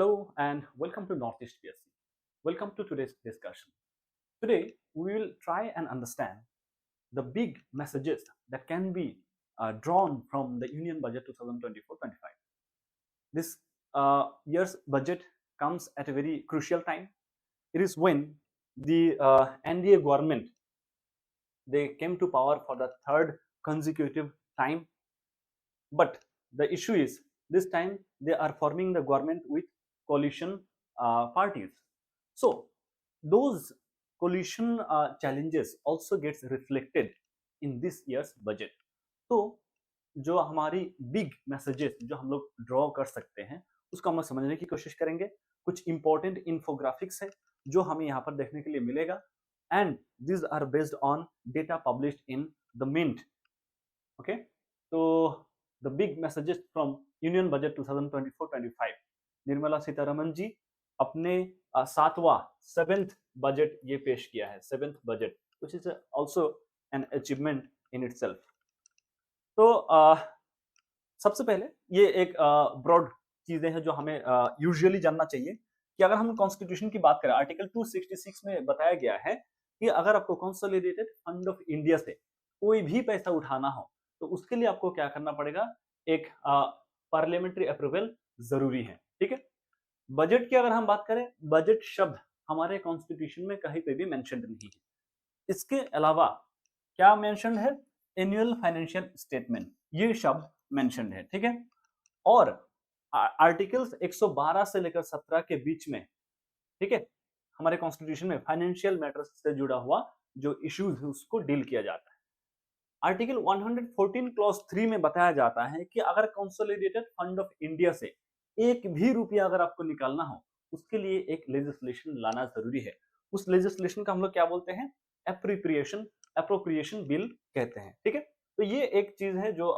Hello and welcome to Northeast PSC. Welcome to today's discussion. Today we will try and understand the big messages that can be drawn from the Union Budget 2024-25. This year's budget comes at a very crucial time. It is when the NDA government they came to power for the third consecutive time. But the issue is this time they are forming the government with coalition parties. So those coalition challenges also gets reflected in this year's budget. तो जो हमारी big messages जो हम लोग draw कर सकते हैं उसको हम लोग समझने की कोशिश करेंगे. कुछ इंपॉर्टेंट इन्फोग्राफिक्स है जो हमें यहाँ पर देखने के लिए मिलेगा and these are based on data published in the Mint. Okay, so the big messages from Union Budget 2024-25. Nirmala Sitharaman ji अपने सातवां सेवेंथ बजट ये पेश किया है, seventh budget, which is also an achievement in itself. तो सबसे पहले ये एक ब्रॉड चीजें हैं जो हमें यूजुअली जानना चाहिए कि अगर हम कॉन्स्टिट्यूशन की बात करें, आर्टिकल 266 में बताया गया है कि अगर आपको कंसोलिडेटेड फंड ऑफ इंडिया से कोई भी पैसा उठाना हो तो उसके लिए आपको क्या करना पड़ेगा, एक पार्लियामेंट्री अप्रूवल जरूरी है. ठीक है. बजट की अगर हम बात करें, बजट शब्द हमारे कॉन्स्टिट्यूशन में कहीं पे भी मेंशन्ड नहीं है. इसके अलावा क्या मेंशन्ड है, एनुअल फाइनेंशियल स्टेटमेंट, ये शब्द मेंशन्ड है. ठीक है. और आर्टिकल्स 112 से लेकर 17 के बीच में, ठीक है, हमारे कॉन्स्टिट्यूशन में फाइनेंशियल मैटर्स से जुड़ा हुआ जो इश्यूज है उसको डील किया जाता है. आर्टिकल 114 क्लॉज 3 में बताया जाता है कि अगर कंसोलिडेटेड फंड ऑफ इंडिया से एक भी रुपया अगर आपको निकालना हो उसके लिए एक लेजिस्लेशन लाना जरूरी है. उस लेजिस्लेशन का हम लोग क्या बोलते हैं, एप्रोप्रिएशन बिल कहते हैं. ठीक है. तो ये एक चीज है जो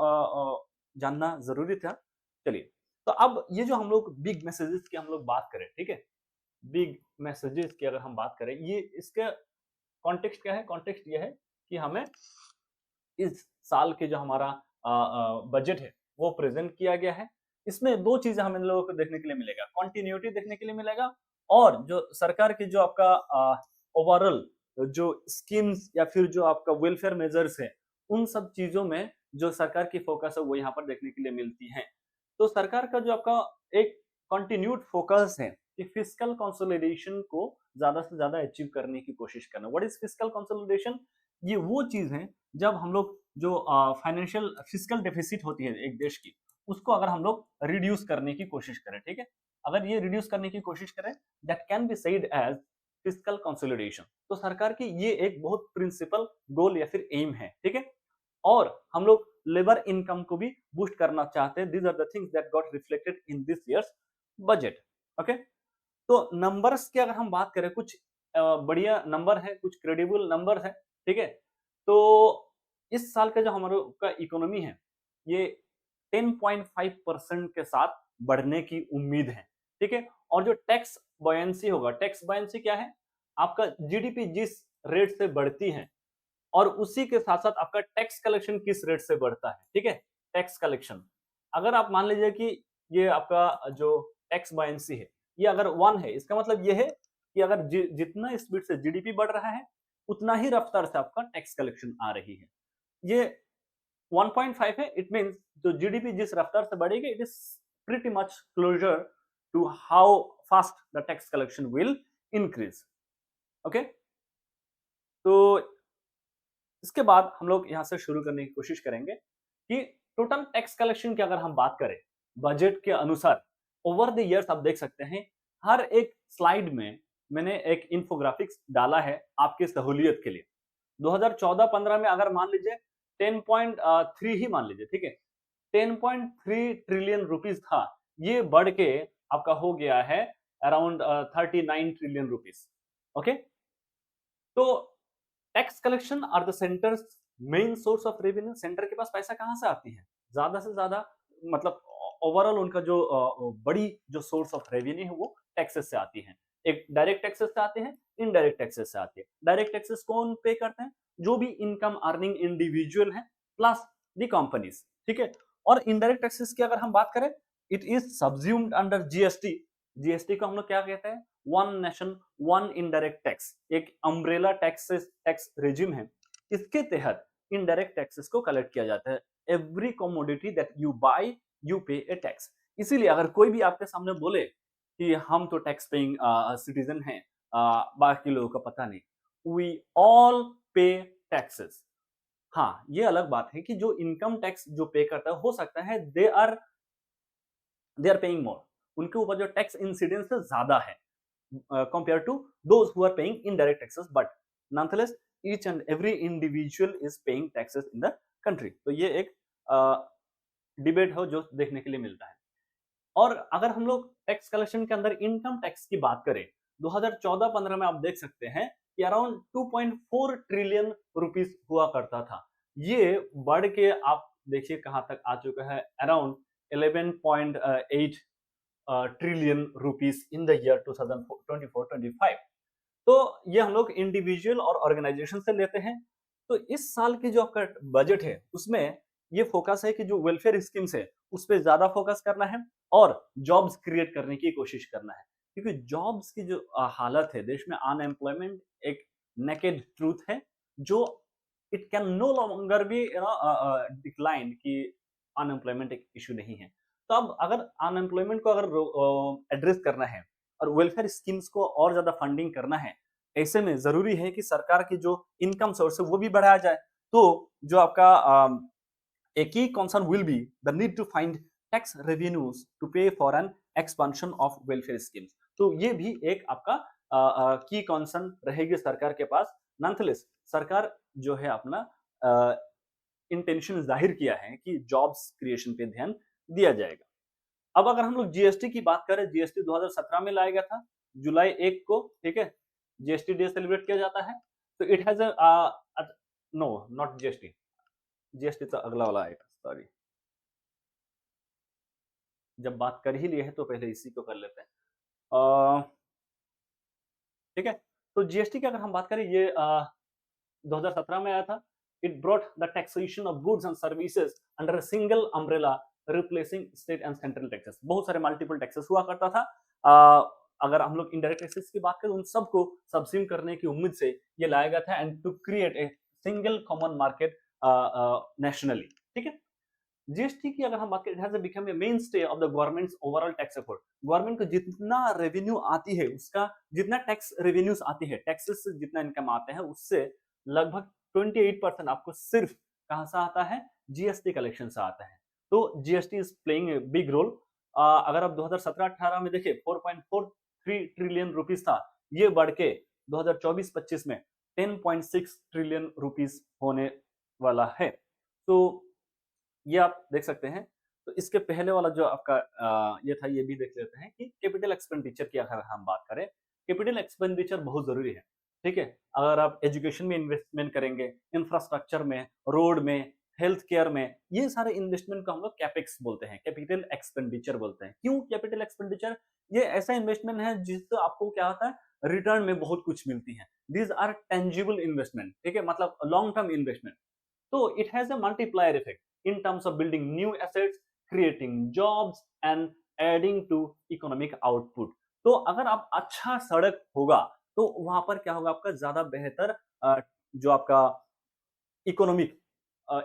जानना जरूरी था. चलिए, तो अब ये जो हम लोग बिग मैसेजेस की हम लोग बात करें, ठीक है, बिग मैसेजेस की अगर हम बात करें, ये इसका कॉन्टेक्स्ट क्या है, कॉन्टेक्स्ट ये है कि हमें इस साल के जो हमारा बजट है वो प्रेजेंट किया गया है. इसमें दो चीजें हमें लोगों को देखने के लिए मिलेगा, कॉन्टिन्यूटी देखने के लिए मिलेगा और जो सरकार की जो आपका ओवरऑल जो स्कीम्स या फिर जो आपका वेलफेयर मेजर्स है उन सब चीजों में जो सरकार की फोकस है वो यहाँ पर देखने के लिए मिलती है. तो सरकार का जो आपका एक कंटिन्यूड फोकस है कि फिस्कल कंसोलिडेशन को ज्यादा से ज्यादा अचीव करने की कोशिश करना. What is fiscal consolidation? ये वो चीज है जब हम लोग जो फाइनेंशियल फिस्कल डेफिसिट होती है एक देश की उसको अगर हम लोग रिड्यूस करने की कोशिश करें. ठीक है. अगर ये रिड्यूस करने की कोशिश करें, that can be said as fiscal consolidation. तो सरकार की ये एक बहुत प्रिंसिपल गोल या फिर एम है. ठीक है. और हम लोग लेबर इनकम को भी बूस्ट करना चाहते हैं. These are the things that got reflected in this year's budget. Okay. तो नंबर्स की अगर हम बात करें, कुछ बढ़िया नंबर है, कुछ क्रेडिबल नंबर है. ठीक है. तो इस साल का जो हमारा इकोनॉमी है ये 10.5% के साथ बढ़ने की उम्मीद है. ठीक है. और जो टैक्स बॉयंसी होगा, टैक्स बॉयंसी क्या है, आपका जीडीपी जिस रेट से बढ़ती है और उसी के साथ साथ आपका टैक्स कलेक्शन किस रेट से बढ़ता है. ठीक है. टैक्स कलेक्शन अगर आप मान लीजिए कि ये आपका जो टैक्स बॉयंसी है ये अगर 1 है, इसका मतलब ये है कि अगर जितना स्पीड से जीडीपी बढ़ रहा है उतना ही रफ्तार से आपका टैक्स कलेक्शन आ रही है. ये 1.5 है, इट मींस जो जीडीपी जिस रफ्तार से बढ़ेगी it is pretty much closer to how fast the tax collection will increase. Okay. तो इसके बाद हम लोग यहां से शुरू करने की कोशिश करेंगे कि टोटल टैक्स कलेक्शन की अगर हम बात करें बजट के अनुसार ओवर द इयर्स आप देख सकते हैं हर एक स्लाइड में मैंने एक इंफोग्राफिक्स डाला है आपकी सहूलियत के लिए. 2014-15 में अगर मान लीजिए 10.3 ही मान लीजिए, ठीक है, 10.3 ट्रिलियन रुपीस था, ये बढ़ के आपका हो गया है अराउंड 39 ट्रिलियन रुपीस. ओके. तो tax collection are the centre's main source of revenue. Centre के पास पैसा कहां से आती है, ज्यादा से ज्यादा मतलब ओवरऑल उनका जो बड़ी जो सोर्स ऑफ रेवेन्यू है वो टैक्सेस से आती है. एक डायरेक्ट टैक्सेस से आते हैं, इनडायरेक्ट टैक्सेस से आती है. डायरेक्ट टैक्सेस कौन पे करते हैं, जो भी इनकम अर्निंग इंडिविजुअल है प्लस द कंपनीज. ठीक है. और इनडायरेक्ट टैक्सेस की अगर हम बात करें, it is subsumed under GST GST को हम लोग क्या कहते हैं, one nation one indirect tax, एक अम्ब्रेला टैक्स रेजिम है। इसके तहत इनडायरेक्ट टैक्सेस को कलेक्ट किया जाता है। Every commodity that you buy you pay a tax. इसीलिए अगर कोई भी आपके सामने बोले कि हम तो टैक्स पेइंग सिटीजन हैं, बाकी लोगों का पता नहीं, वी ऑल पे टैक्सेस। हाँ, ये अलग बात है कि जो इनकम टैक्स जो पे करता है, हो सकता है दे आर पेइंग मोर, उनके ऊपर जो टैक्स इंसिडेंस ज्यादा है compared to those who are paying indirect taxes, but nonetheless each and every individual is paying taxes in the country। तो ये एक डिबेट है जो देखने के लिए मिलता है। और अगर हम लोग टैक्स कलेक्शन के अंदर इनकम टैक्स की बात करें, 2014-15 में आप देख सकते हैं कि अराउंड 2.4 ट्रिलियन रुपीस हुआ करता था। ये बढ़ के आप देखिए कहां तक आ चुका है, around 11.8 trillion rupees in the year 2024-25। तो ये हम लोग इंडिविजुअल और ऑर्गेनाइजेशन से लेते हैं। तो इस साल की जो आपका बजट है उसमें ये फोकस है कि जो वेलफेयर स्कीम्स है उस पर ज्यादा फोकस करना है और जॉब्स क्रिएट करने की कोशिश करना है, क्योंकि जॉब्स की जो हालत है देश में, अनएम्प्लॉयमेंट एक नेकेड ट्रूथ है जो it can no longer be decline कि अनएम्प्लॉयमेंट एक इशू नहीं है। तो अब अगर अनएम्प्लॉयमेंट को अगर एड्रेस करना है और वेलफेयर स्कीम्स को और ज्यादा फंडिंग करना है, ऐसे में जरूरी है कि सरकार की जो इनकम सोर्स है वो भी बढ़ाया जाए। तो जो आपका a key concern will be the need to find tax revenues to pay for an expansion of welfare schemes। तो ये भी एक आपका की कंसर्न रहेगी सरकार के पास। नॉनथलेस सरकार जो है अपना इंटेंशन जाहिर किया है कि जॉब्स क्रिएशन पे ध्यान दिया जाएगा। अब अगर हम लोग जीएसटी की बात करें, जीएसटी 2017 में लाया गया था जुलाई 1 को, ठीक है, जीएसटी डे सेलिब्रेट किया जाता है। तो it has no not GST, GST तो अगला वाला आएगा, सॉरी, जब बात कर ही लिए हैं तो पहले इसी को कर लेते हैं। ठीक है, तो जीएसटी की अगर हम बात करें, ये 2017 में आया था। It brought the taxation of goods and services under a single umbrella replacing state and central taxes. बहुत सारे मल्टीपल टैक्सेस हुआ करता था। अगर हम लोग इनडायरेक्ट टैक्सेस की बात करें, उन सबको सबसिम करने की उम्मीद से ये लाया गया था and to create a single common market nationally. ठीक है, जीएसटी की अगर हम बात करें, it has become a mainstay of the government's overall tax effort. Government को जितना रेवेन्यू आती है, उसका जितना टैक्स रेवेन्यूज आती है, टैक्सेस से जितना इनकम आते हैं, उससे लगभग 28% आपको सिर्फ कहां से आता है, जीएसटी कलेक्शन से आता है। तो GST is playing a big role. अगर आप 2017-18 में देखें 4.43 ट्रिलियन रुपीस था, ये बढ़ के 2024-25 में 10.6 ट्रिलियन रुपीस होने वाला है। तो ये आप देख सकते हैं। तो इसके पहले वाला जो आपका ये था, ये भी देख लेते हैं कि कैपिटल एक्सपेंडिचर की अगर हम बात करें, कैपिटल एक्सपेंडिचर बहुत जरूरी है। ठीक है, अगर आप एजुकेशन में इन्वेस्टमेंट करेंगे, इंफ्रास्ट्रक्चर में, रोड में, हेल्थ केयर में, ये सारे इन्वेस्टमेंट को हम लोग कैपेक्स बोलते हैं, कैपिटल एक्सपेंडिचर बोलते हैं। क्यों कैपिटल एक्सपेंडिचर? ये ऐसा इन्वेस्टमेंट है जिससे आपको क्या होता है, रिटर्न में बहुत कुछ मिलती है। दीज आर टेंजिबल इन्वेस्टमेंट, ठीक है, मतलब long term investment. So it has a multiplier effect in terms of building new assets, creating jobs and adding to economic output। तो अगर आप अच्छा सड़क होगा तो वहां पर क्या होगा, आपका ज्यादा बेहतर जो आपका इकोनॉमिक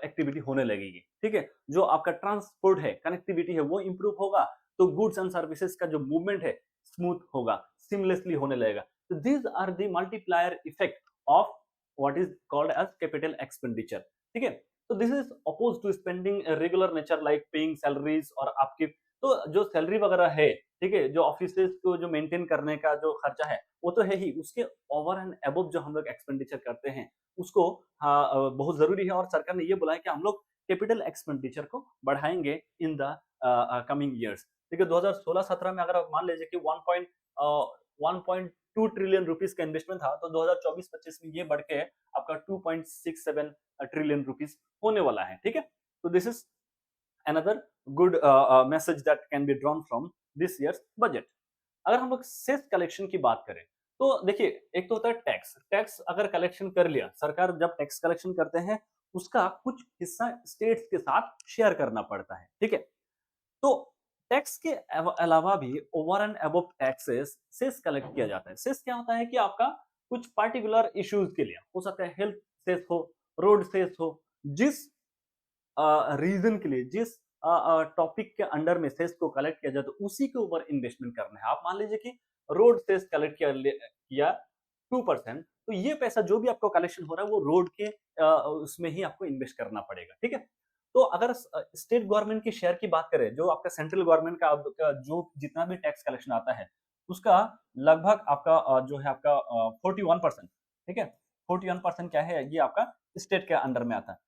एक्टिविटी होने लगेगी। ठीक है, जो आपका ट्रांसपोर्ट है, कनेक्टिविटी है, वो इंप्रूव होगा, तो गुड्स एंड सर्विसेज का जो मूवमेंट है स्मूथ होगा, सिमलेसली होने लगेगा। तो these are the multiplier effect of what is called as capital expenditure. ठीक है, तो this is oppose to spending regular nature like paying salaries और आपकी तो जो सैलरी वगैरह है, ठीक है, जो ऑफिस को जो मेंटेन करने का जो खर्चा है वो तो है ही, उसके ओवर एंड अबव जो हम लोग एक्सपेंडिचर करते हैं उसको बहुत जरूरी है। और सरकार ने ये बोला है कि हम लोग कैपिटल एक्सपेंडिचर को बढ़ाएंगे इन द कमिंग ईयर्स। ठीक है, 2016-17 में अगर आप मान लीजिए कि 1.2 ट्रिलियन रुपीस का इन्वेस्टमेंट था, तो 2024-25 में ये बढ़ के आपका 2.67 ट्रिलियन रुपीस होने वाला है। ठीक है, तो this is another good message that can be drawn from this year's budget. अगर हम लोग सेस कलेक्शन की बात करें, तो देखिए, एक तो होता है टैक्स। टैक्स अगर कलेक्शन कर लिया, सरकार जब टैक्स कलेक्शन करते हैं उसका कुछ हिस्सा स्टेट्स के साथ शेयर करना पड़ता है। ठीक है, तो टैक्स के अलावा भी over and above taxes cess collect किया जाता है। सेस क्या होता है कि आपका कुछ पर्टिकुलर इश्यूज के लिए हो सकता है, हेल्थ सेस हो, रोड सेस हो, जिस रीजन के लिए, जिस टॉपिक के अंडर में सेस को कलेक्ट किया जाए तो उसी के ऊपर इन्वेस्टमेंट करना है। आप मान लीजिए कि रोड सेस कलेक्ट किया 2%, तो ये पैसा जो भी आपको कलेक्शन हो रहा है वो रोड के उसमें ही आपको इन्वेस्ट करना पड़ेगा, ठीक है। तो अगर स्टेट गवर्नमेंट की शेयर की बात करें, जो आपका सेंट्रल गवर्नमेंट का आपका जो जितना भी टैक्स कलेक्शन आता है उसका लगभग आपका जो है आपका 41%, ठीक है। 41% क्या है, ये आपका स्टेट के अंडर में आता है।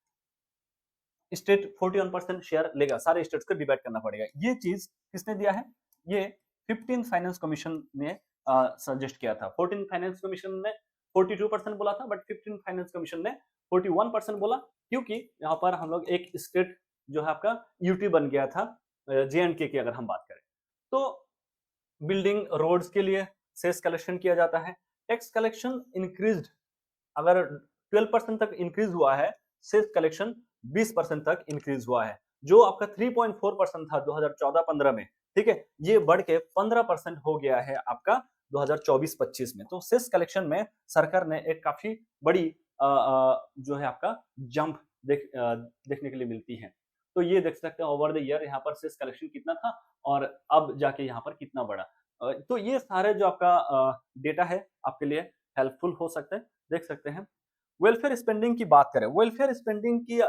स्टेट 41% शेयर लेगा, सारे स्टेट्स को डिवाइड करना पड़ेगा। ये चीज किसने दिया है, ये 15 फाइनेंस कमीशन ने सजेस्ट किया था। 14 फाइनेंस कमीशन ने 42% बोला था, बट 15 फाइनेंस कमीशन ने 41% बोला, क्योंकि यहाँ पर हम लोग एक स्टेट जो है आपका यूटी बन गया था, जे की अगर हम बात करें तो बिल्डिंग रोड्स के लिए सेस कलेक्शन किया जाता है। टैक्स कलेक्शन इंक्रीज्ड, अगर 12% तक इंक्रीज हुआ है, सेस कलेक्शन 20% तक इंक्रीज हुआ है। जो आपका 3.4% था 2014-15 में, ठीक है, ये बढ़ के 15% हो गया है आपका 2024-25 में। तो सेस कलेक्शन में सरकार ने एक काफी बड़ी जो है आपका जंप देखने के लिए मिलती है। तो ये देख सकते हैं ओवर द ईयर यहाँ पर सेस कलेक्शन कितना था और अब जाके यहाँ पर कितना बढ़ा। तो ये सारे जो आपका डेटा है आपके लिए हेल्पफुल हो सकते हैं, देख सकते हैं। वेलफेयर स्पेंडिंग की बात करें, वेलफेयर स्पेंडिंग की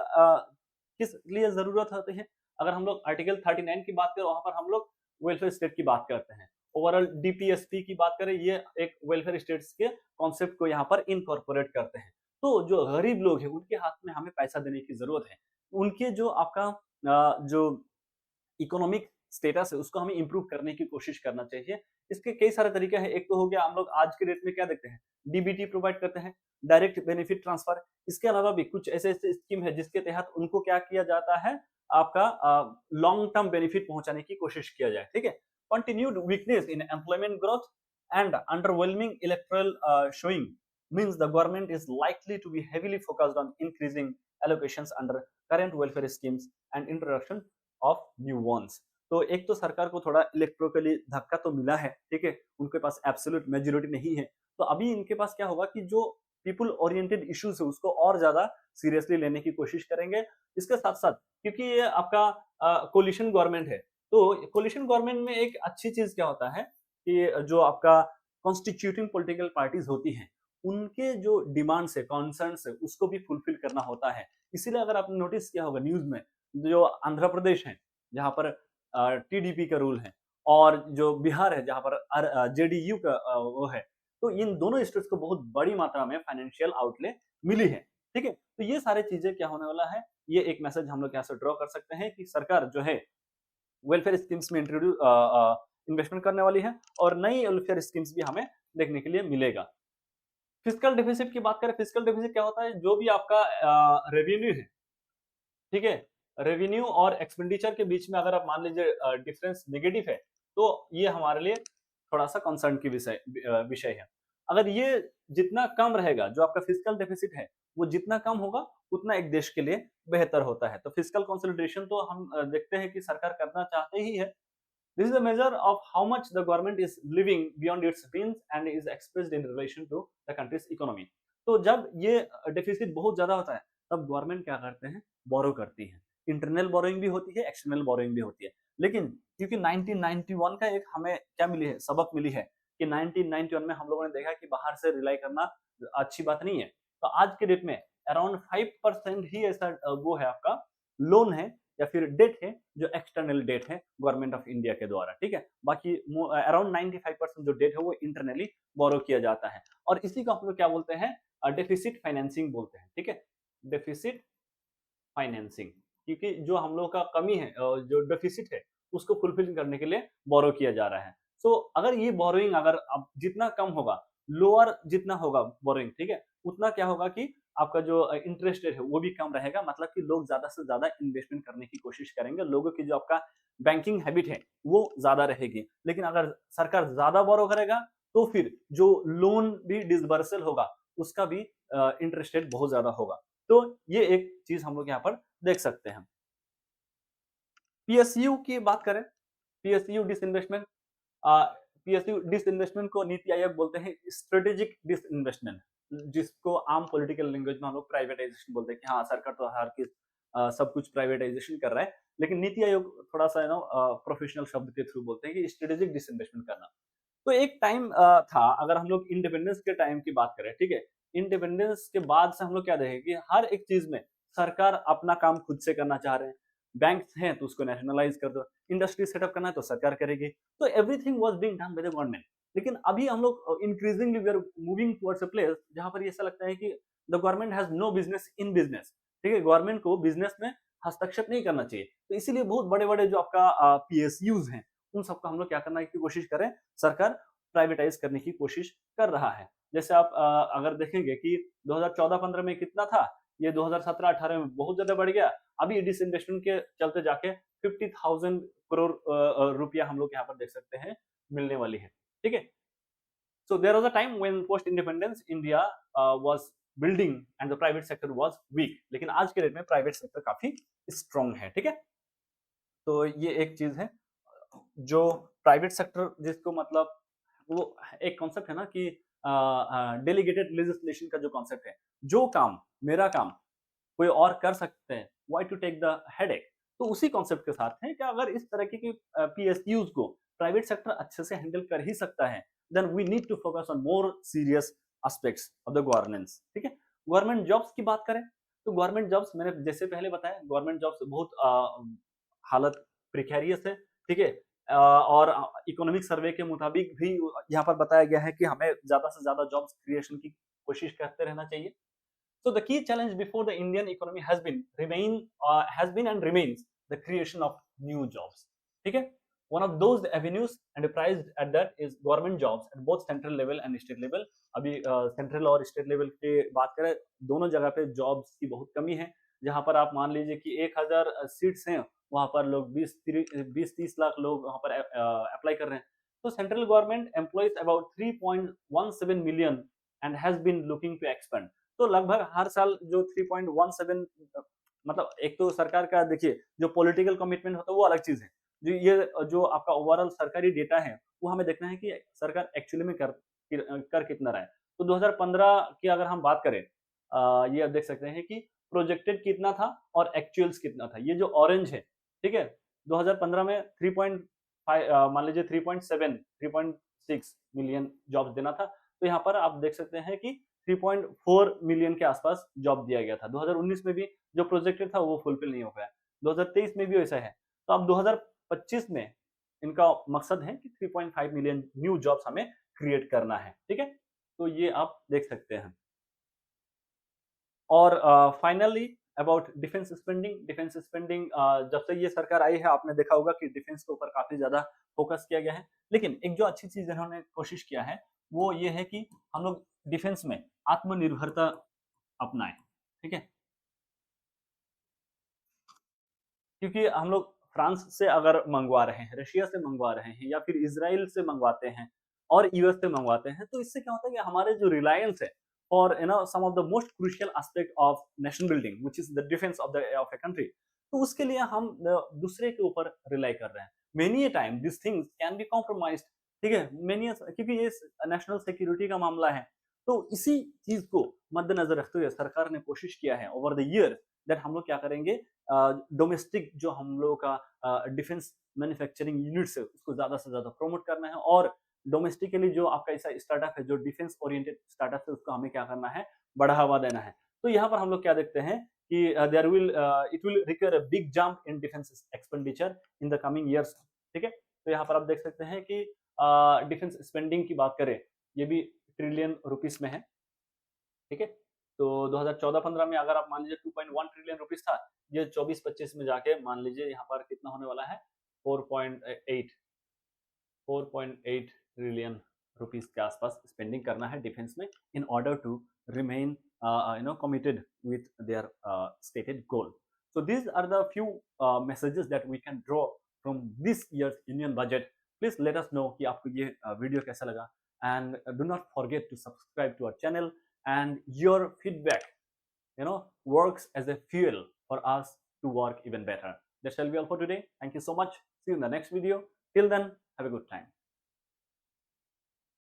किस लिए जरूरत होती है, अगर हम लोग आर्टिकल 39 की बात करें वहां पर हम लोग वेलफेयर स्टेट की बात करते हैं। ओवरऑल डीपीएसपी की बात करें, ये एक वेलफेयर स्टेट्स के कॉन्सेप्ट को यहाँ पर इनकॉर्पोरेट करते हैं। तो जो गरीब लोग हैं उनके हाथ में हमें पैसा देने की जरूरत है, उनके जो आपका जो इकोनॉमिक स्टेटस है उसको हमें इंप्रूव करने की कोशिश करना चाहिए। इसके कई सारे तरीके हैं। एक तो हो गया, हम लोग आज के डेट में क्या देखते हैं, डीबीटी प्रोवाइड करते हैं, डायरेक्ट बेनिफिट ट्रांसफर। इसके अलावा भी कुछ ऐसे ऐसे स्कीम है जिसके तहत उनको क्या किया जाता है, आपका लॉन्ग टर्म बेनिफिट पहुंचाने की कोशिश किया जाए, ठीक है। Continued weakness in employment growth and underwhelming electoral showing means the government is likely to be heavily focused on increasing allocations under current welfare schemes and introduction of new ones। तो एक तो सरकार को थोड़ा इलेक्ट्रोकली धक्का तो मिला है, ठीक है, उनके पास एब्सोल्यूट मेजोरिटी नहीं है, तो अभी इनके पास क्या होगा कि जो पीपल ओरिएंटेड इश्यूज है उसको और ज्यादा सीरियसली लेने की कोशिश करेंगे। इसके साथ साथ क्योंकि ये आपका कोलिशन गवर्नमेंट है, तो कोलिशन गवर्नमेंट में एक अच्छी चीज क्या होता है कि जो आपका कॉन्स्टिट्यूटिंग पॉलिटिकल पार्टीज होती हैं उनके जो डिमांड्स है, कॉन्सर्न्स है, उसको भी फुलफिल करना होता है। इसीलिए अगर आपने नोटिस किया होगा न्यूज में, जो आंध्र प्रदेश है जहां पर टीडीपी का रूल है, और जो बिहार है जहां पर जेडीयू का वो है, तो इन दोनों स्टेट्स को बहुत बड़ी मात्रा में फाइनेंशियल आउटले मिली है, ठीक है। तो ये सारी चीजें क्या होने वाला है, ये एक मैसेज हम लोग यहाँ से ड्रॉ कर सकते हैं कि सरकार जो है वेलफेयर स्कीम्स में इंट्रोड्यूस इन्वेस्टमेंट करने वाली है और नई वेलफेयर स्कीम्स भी हमें देखने के लिए मिलेगा। फिजिकल डेफिसिट की बात करें, फिजिकल डेफिसिट क्या होता है, जो भी आपका रेवेन्यू है, ठीक है, रेवेन्यू और एक्सपेंडिचर के बीच में अगर आप मान लीजिए डिफरेंस नेगेटिव है, तो ये हमारे लिए थोड़ा सा कंसर्न की विषय है। अगर ये जितना कम रहेगा, जो आपका फिजिकल डेफिसिट है वो जितना कम होगा उतना एक देश के लिए बेहतर होता है। तो फिजिकल कंसोलिडेशन तो हम देखते हैं कि सरकार करना चाहते ही है। This is a measure of how much the government is living beyond its means and is expressed in relation to the country's economy। तो जब ये डेफिसिट बहुत ज्यादा होता है तब गवर्नमेंट क्या करते हैं, बोरो करती है। इंटरनल बोरोइंग भी होती है, एक्सटर्नल बोरोइंग भी होती है। लेकिन क्योंकि 1991 का एक हमें क्या मिली है, सबक मिली है कि 1991 में हम लोगों ने देखा कि बाहर से रिलाई करना अच्छी बात नहीं है। तो आज के डेट में अराउंड 5% ही ऐसा वो है आपका लोन है या फिर डेट है जो एक्सटर्नल डेट है गवर्नमेंट ऑफ इंडिया के द्वारा, ठीक है। बाकी अराउंड 95% जो डेट है वो इंटरनली बोरो किया जाता है और इसी को हम लोग क्या बोलते हैं, डेफिसिट फाइनेंसिंग बोलते हैं, ठीक है, डेफिसिट फाइनेंसिंग। क्योंकि जो हम लोग का कमी है, जो डेफिसिट है उसको फुलफिल करने के लिए बोरो किया जा रहा है। सो अगर ये बोरोइंग अगर अब जितना कम होगा, लोअर जितना होगा बोरोइंग, ठीक है, उतना क्या होगा कि आपका जो इंटरेस्ट रेट है वो भी कम रहेगा, मतलब कि लोग ज्यादा से ज्यादा इन्वेस्टमेंट करने की कोशिश करेंगे, लोगों की जो आपका बैंकिंग हैबिट है वो ज्यादा रहेगी। लेकिन अगर सरकार ज्यादा बोरो करेगा तो फिर जो लोन भी डिसबर्सल होगा उसका भी इंटरेस्ट रेट बहुत ज्यादा होगा। तो ये एक चीज हम लोग यहाँ पर देख सकते हैं। पीएसयू की बात करें पीएसयू डिसइन्वेस्टमेंट, पीएसयू डिसइन्वेस्टमेंट को नीति आयोग बोलते हैं स्ट्रेटेजिक डिसइन्वेस्टमेंट, जिसको आम पॉलिटिकल लैंग्वेज में हम लोग प्राइवेटाइजेशन बोलते हैं कि हाँ सरकार तो हर किस सब कुछ प्राइवेटाइजेशन कर रहा है, लेकिन नीति आयोग थोड़ा सा प्रोफेशनल शब्द के थ्रू बोलते हैं कि स्ट्रेटेजिक डिसइन्वेस्टमेंट करना। तो एक टाइम था, अगर हम लोग इंडिपेंडेंस के टाइम की बात करें, ठीक है, इंडिपेंडेंस के बाद से हम लोग क्या देखें कि हर एक चीज में सरकार अपना काम खुद से करना चाह रहे हैं। बैंक्स हैं तो उसको नेशनलाइज कर दो, इंडस्ट्री सेटअप करना है तो सरकार करेगी, तो everything was being done by the government. लेकिन अभी हम लोग increasingly we are moving towards a place जहां पर ऐसा लगता है कि the government has no business in business, ठीक है, गवर्नमेंट को बिजनेस में हस्तक्षेप नहीं करना चाहिए। तो इसीलिए बहुत बड़े बड़े जो आपका पीएसयूज हैं उन सबका हम लोग क्या करना की कोशिश करें, सरकार प्राइवेटाइज करने की कोशिश कर रहा है। जैसे आप अगर देखेंगे कि 2014-15 में कितना था, ये 2017-18 में बहुत ज्यादा बढ़ गया। अभी डिसइन्वेस्टमेंट के चलते जाके 50,000 करोड़ रुपया हम लोग यहाँ पर देख सकते हैं मिलने वाली है, ठीक है। So there was a time when post independence India was building and the private sector was weak, लेकिन आज के डेट में प्राइवेट सेक्टर काफी स्ट्रॉन्ग है, ठीक है। तो ये एक चीज है जो प्राइवेट सेक्टर, जिसको मतलब वो एक कॉन्सेप्ट है ना कि डेलीगेटेड लेजिस्लेशन का जो कॉन्सेप्ट है, जो काम मेरा काम कोई और कर सकते हैं, why to take the headache. तो उसी कॉन्सेप्ट के साथ है कि अगर इस तरह की पीएसयूज को प्राइवेट सेक्टर अच्छे से हैंडल कर ही सकता है, then we need to focus on more serious aspects of the governance, ठीक है। गवर्नमेंट जॉब्स की बात करें तो गवर्नमेंट जॉब्स मैंने जैसे पहले बताया, गवर्नमेंट जॉब्स बहुत हालत प्रिकेरियस है, ठीक है। और इकोनॉमिक सर्वे के मुताबिक भी यहाँ पर बताया गया है कि हमें ज्यादा से ज्यादा जॉब्स क्रिएशन की कोशिश करते रहना चाहिए। So the key challenge before the Indian economy has been and remains the creation of new jobs. ठीक है? One of those avenues enterprised at that is government jobs at both central level and state level. अभी central और state level की बात करें, दोनों जगह पे जॉब्स की बहुत कमी है। जहां पर आप मान लीजिए कि 1000 सीट्स हैं, वहां पर लोग 20-30 लाख लोग वहां पर अप्लाई कर रहे हैं। तो central government employees about 3.17 million and has been looking to expand. तो लगभग हर साल जो 3.17, मतलब एक तो सरकार का देखिए जो पॉलिटिकल कमिटमेंट होता है वो अलग चीज है, जो ये जो आपका ओवरऑल सरकारी डेटा है वो हमें देखना है कि सरकार एक्चुअली में कर कितना रहा है। तो 2015 की अगर हम बात करें, ये आप देख सकते हैं कि प्रोजेक्टेड कितना था और एक्चुअल्स कितना था। ये जो ऑरेंज है, ठीक है, 2015 में 3.5 मान लीजिए 3.7 3.6 मिलियन जॉब्स देना था। तो यहाँ पर आप देख सकते हैं कि 3.4 मिलियन के आसपास जॉब दिया गया था। 2019 में भी जो प्रोजेक्टेड था वो फुलफिल नहीं हो पाया, 2023 में भी ऐसा है। तो अब 2025 में इनका मकसद है कि 3.5 मिलियन न्यू जॉब्स हमें क्रिएट करना है, ठीक है। तो ये आप देख सकते हैं। और फाइनली अबाउट डिफेंस स्पेंडिंग, जब से ये सरकार आई है आपने देखा होगा कि डिफेंस के ऊपर काफी ज्यादा फोकस किया गया है। लेकिन एक जो अच्छी चीज इन्होंने कोशिश किया है वो ये है कि हम लोग डिफेंस में आत्मनिर्भरता अपनाएं, ठीक है। क्योंकि हम लोग फ्रांस से अगर मंगवा रहे हैं, रशिया से मंगवा रहे हैं या फिर इसराइल से मंगवाते हैं और यूएस से मंगवाते हैं, तो इससे क्या होता है कि हमारे जो रिलायंस है और some of the most crucial aspect of nation building which is the defence of a country, तो उसके लिए हम दूसरे के ऊपर रिलाई कर रहे हैं। Many A time this things can be compromised, ठीक है, क्योंकि ये नेशनल सिक्योरिटी का मामला है। तो इसी चीज को मद्देनजर रखते हुए सरकार ने कोशिश किया है ओवर द ईयर दैट हम लोग क्या करेंगे, डोमेस्टिक जो हम लोगों का डिफेंस मैन्युफैक्चरिंग यूनिट्स है उसको ज्यादा से ज्यादा प्रमोट करना है, और डोमेस्टिकली जो आपका ऐसा स्टार्टअप है जो डिफेंस ओरिएंटेड स्टार्टअप है उसको हमें क्या करना है, बढ़ावा देना है। तो यहाँ पर हम लोग क्या देखते हैं कि it will require a big jump in defence expenditure in the coming years, ठीक है। तो यहाँ पर आप देख सकते हैं कि डिफेंस स्पेंडिंग की बात करें, ये भी ट्रिलियन रुपीस में है, ठीक है। तो 2014-15 में अगर आप मान लीजिए 2.1 ट्रिलियन रुपीस था, ये 24-25 में जाके मान लीजिए यहाँ पर कितना होने वाला है, 4.8 ट्रिलियन रुपीस के आसपास स्पेंडिंग करना है डिफेंस में in order to remain committed with their stated goal. So these are the few messages that we can draw from this year's union budget. Please let us know कि आपको ये video कैसा लगा, and do not forget to subscribe to our channel, and your feedback works as a fuel for us to work even better. That shall be all for today. Thank you so much. See you in the next video. Till then have a good time.